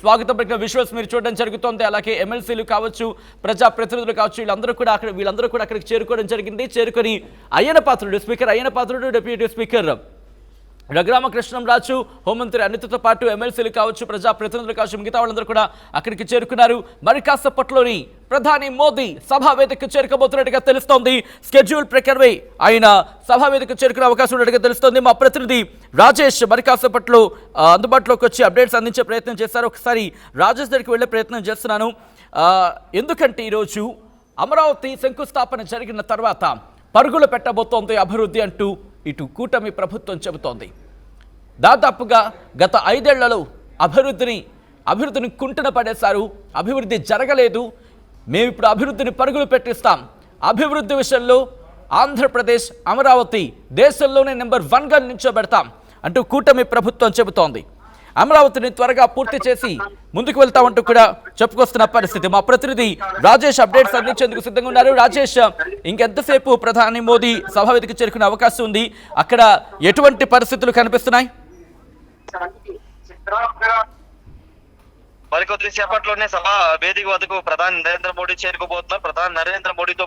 స్వాగతం పలికిన విజువల్స్ మీరు చూడడం జరుగుతోంది. అలాగే ఎమ్మెల్సీలు కావచ్చు, ప్రజాప్రతినిధులు కావచ్చు, వీళ్ళందరూ కూడా అక్కడికి చేరుకోవడం జరిగింది. చేరుకొని స్పీకర్ అయ్యన పాత్రుడు, డిప్యూటీ స్పీకర్ రఘురామకృష్ణంరాజు, హోంమంత్రి అనితతో పాటు ఎమ్మెల్సీలు కావచ్చు, ప్రజాప్రతినిధులు కావచ్చు, మిగతా వాళ్ళందరూ కూడా అక్కడికి చేరుకున్నారు. మరి కాసేపట్లోని ప్రధాని మోదీ సభా వేదికకు చేరుకోబోతున్నట్టుగా తెలుస్తోంది. స్కెడ్యూల్ ప్రకారమే ఆయన సభా వేదికకు చేరుకునే అవకాశం ఉన్నట్టుగా తెలుస్తోంది. మా ప్రతినిధి రాజేష్ మరి కాసేపట్లో అందుబాటులోకి వచ్చి అప్డేట్స్ అందించే ప్రయత్నం చేశారు. ఒకసారి రాజేష్ దగ్గరికి వెళ్లే ప్రయత్నం చేస్తున్నాను. ఎందుకంటే ఈరోజు అమరావతి శంకుస్థాపన జరిగిన తర్వాత పరుగులు పెట్టబోతోంది అభివృద్ధి అంటూ ఇటు కూటమి ప్రభుత్వం చెబుతోంది. దాదాపుగా గత 5 ఏళ్లలో అభివృద్ధిని కుంటున పడేశారు. అభివృద్ధి జరగలేదు. మేము ఇప్పుడు అభివృద్ధిని పరుగులు పెట్టిస్తాం. అభివృద్ధి విషయంలో ఆంధ్రప్రదేశ్, అమరావతి దేశంలోనే నెంబర్ 1గా నిల్చోబెడతాం అంటూ కూటమి ప్రభుత్వం చెబుతోంది. అమరావతిని త్వరగా పూర్తి చేసి ముందుకు వెళ్తామంటూ కూడా చెప్పుకొస్తున్న పరిస్థితి. మా ప్రతినిధి రాజేష్ అప్డేట్స్ అందించేందుకు సిద్ధంగా ఉన్నారు. రాజేష్, ఇంకెంతసేపు ప్రధాని మోదీ సభా వేదిక చేరుకునే అవకాశం ఉంది? అక్కడ ఎటువంటి పరిస్థితులు కనిపిస్తున్నాయి? మరికొద్ది సేపట్లోనే సభా వేదిక వద్దకు ప్రధాని నరేంద్ర మోడీ చేరుకోబోతున్నారు. ప్రధాని నరేంద్ర మోడీతో